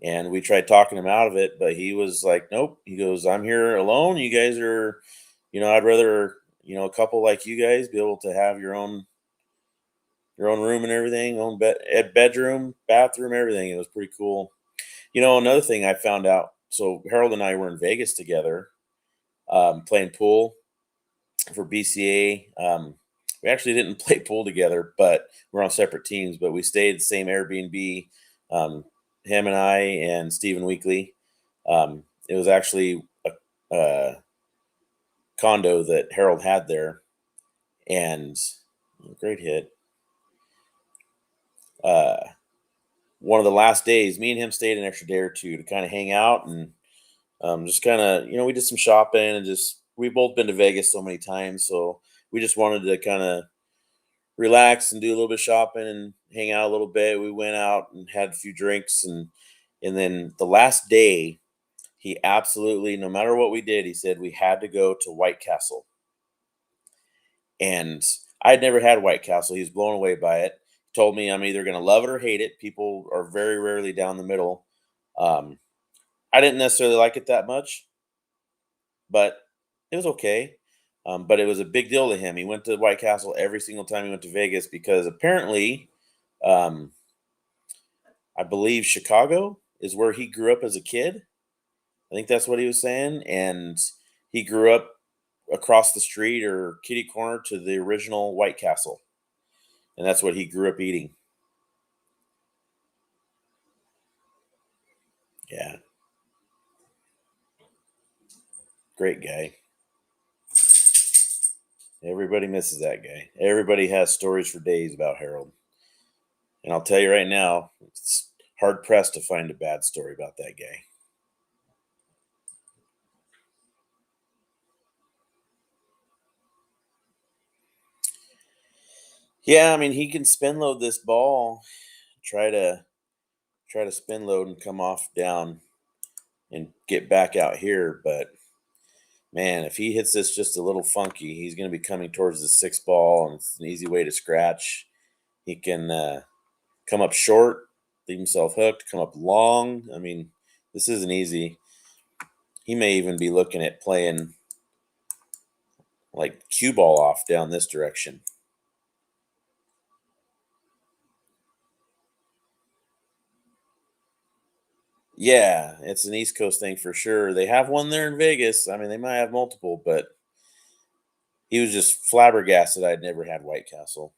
And we tried talking him out of it, but he was like, "Nope." He goes, "I'm here alone. You guys are, I'd rather, a couple like you guys be able to have your own room and everything, own bedroom, bathroom, everything." It was pretty cool. Another thing I found out. So Harold and I were in Vegas together, playing pool for BCA. We actually didn't play pool together, but we're on separate teams. But we stayed the same Airbnb. Um, him and I and Stephen Weekly. It was actually a condo that Harold had there, and great hit. Uh, One of the last days, me and him stayed an extra day or two to kind of hang out and just kind of, we did some shopping and just we both been to Vegas so many times, so we just wanted to kind of relax and do a little bit of shopping and hang out a little bit. We went out and had a few drinks, and then the last day, he absolutely, no matter what we did, he said we had to go to White Castle. And I'd never had White Castle. He was blown away by it. He told me I'm either going to love it or hate it. People are very rarely down the middle. Um, I didn't necessarily like it that much, but it was okay. But it was a big deal to him. He went to White Castle every single time he went to Vegas because apparently, um, I believe Chicago is where he grew up as a kid. I think that's what he was saying. And he grew up across the street or kitty corner to the original White Castle. And that's what he grew up eating. Yeah. Great guy. Everybody misses that guy. Everybody has stories for days about Harold. And I'll tell you right now, it's hard pressed to find a bad story about that guy. Yeah, I mean he can spin load this ball, try to spin load and come off down and get back out here, but man, if he hits this just a little funky, he's going to be coming towards the 6 ball, and it's an easy way to scratch. He can come up short, leave himself hooked, come up long. I mean, this isn't easy. He may even be looking at playing like cue ball off down this direction. Yeah, it's an East Coast thing for sure. They have one there in Vegas. I mean, they might have multiple, but he was just flabbergasted I'd never had White Castle.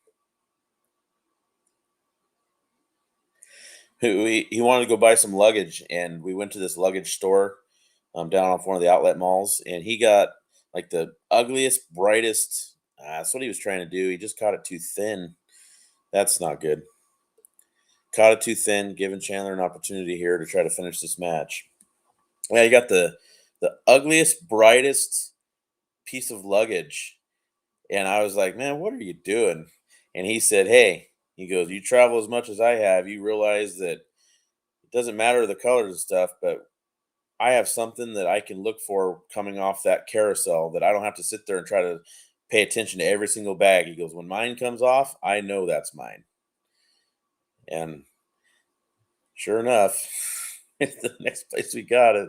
He wanted to go buy some luggage, and we went to this luggage store down off one of the outlet malls, and he got like the ugliest, brightest. That's what he was trying to do. He just caught it too thin. That's not good. Caught it too thin, giving Chandler an opportunity here to try to finish this match. Yeah, you got the ugliest, brightest piece of luggage, and I was like, "Man, what are you doing?" And he said, "Hey," he goes, "You travel as much as I have. You realize that it doesn't matter the colors and stuff, but I have something that I can look for coming off that carousel that I don't have to sit there and try to pay attention to every single bag." He goes, "When mine comes off, I know that's mine." And sure enough, the next place we got it,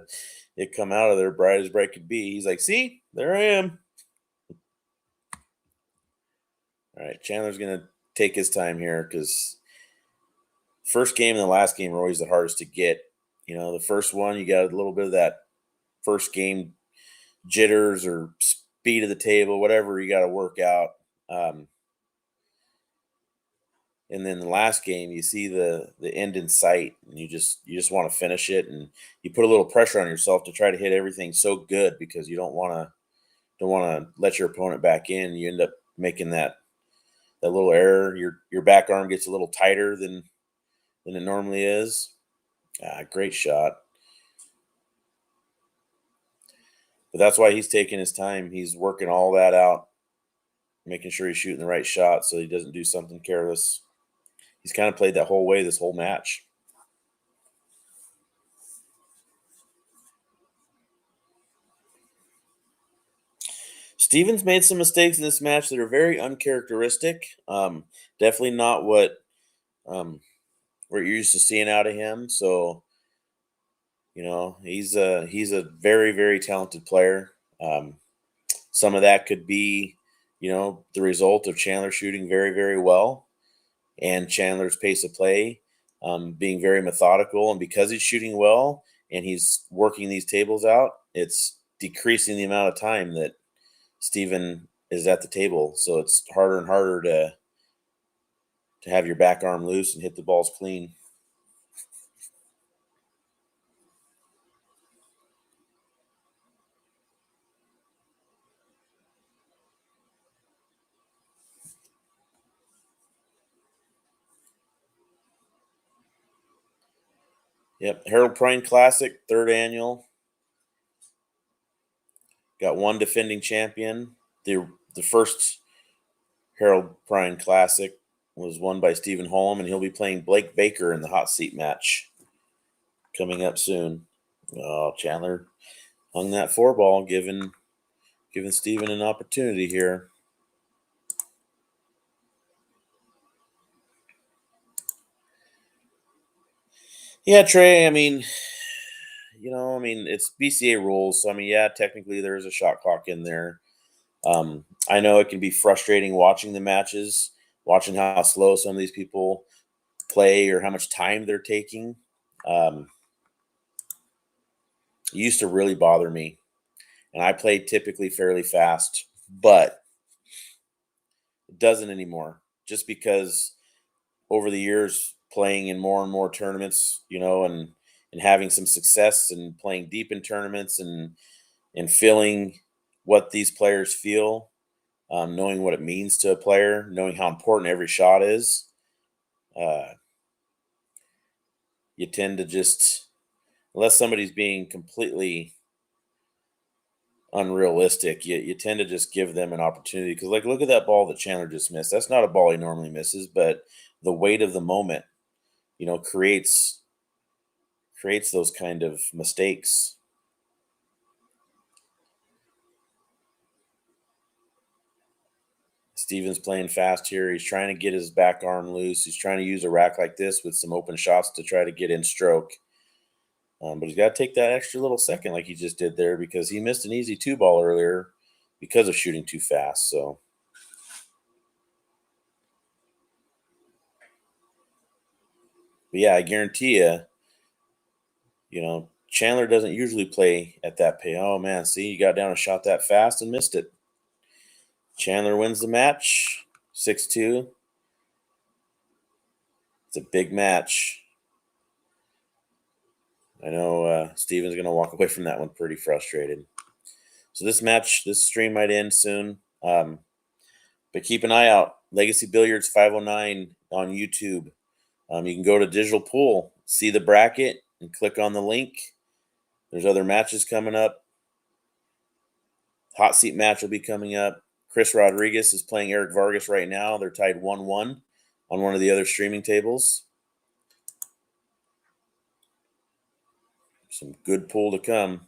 it come out of there bright as bright could be. He's like, "See, there I am." All right, Chandler's gonna take his time here because first game and the last game are always the hardest to get. You know, the first one you got a little bit of that first game jitters or speed of the table, whatever you got to work out. Um, and then the last game, you see the end in sight, and you just want to finish it, and you put a little pressure on yourself to try to hit everything so good because you don't want to let your opponent back in. You end up making that little error. Your back arm gets a little tighter than it normally is. Great shot. But that's why he's taking his time. He's working all that out, making sure he's shooting the right shot so he doesn't do something careless. He's kind of played that whole way this whole match. Stevens made some mistakes in this match that are very uncharacteristic. Definitely not what we're used to seeing out of him. So he's a very very talented player. Some of that could be the result of Chandler shooting very very well and Chandler's pace of play being very methodical. And because he's shooting well and he's working these tables out, it's decreasing the amount of time that Steven is at the table. So it's harder and harder to have your back arm loose and hit the balls clean. Yep, Harold Prine Classic, third annual. Got one defending champion. The first Harold Prine Classic was won by Stephen Holm, and he'll be playing Blake Baker in the hot seat match coming up soon. Oh, Chandler hung that 4-ball, giving Stephen an opportunity here. Yeah, Trey, I mean, it's BCA rules. So, yeah, technically there is a shot clock in there. I know it can be frustrating watching the matches, watching how slow some of these people play or how much time they're taking. It used to really bother me. And I played typically fairly fast, but it doesn't anymore. Just because over the years playing in more and more tournaments, and having some success and playing deep in tournaments and feeling what these players feel, knowing what it means to a player, knowing how important every shot is, uh, you tend to just, unless somebody's being completely unrealistic, you tend to just give them an opportunity. Because, like, look at that ball that Chandler just missed. That's not a ball he normally misses, but the weight of the moment, creates those kind of mistakes. Steven's playing fast here. He's trying to get his back arm loose. He's trying to use a rack like this with some open shots to try to get in stroke. But he's got to take that extra little second like he just did there, because he missed an easy 2-ball earlier because of shooting too fast. So, but yeah, I guarantee Chandler doesn't usually play at that pace. Oh, man, see, you got down and shot that fast and missed it. Chandler wins the match, 6-2. It's a big match. I know Steven's going to walk away from that one pretty frustrated. So this stream might end soon. But keep an eye out. Legacy Billiards 509 on YouTube. You can go to Digital Pool, see the bracket, and click on the link. There's other matches coming up. Hot seat match will be coming up. Chris Rodriguez is playing Eric Vargas right now. They're tied 1-1 on one of the other streaming tables. Some good pool to come.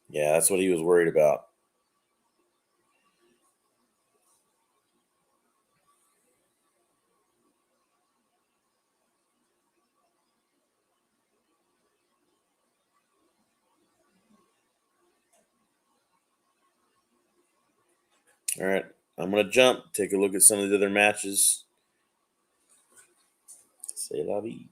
Yeah, that's what he was worried about. All right, I'm going to jump, take a look at some of the other matches. C'est la vie.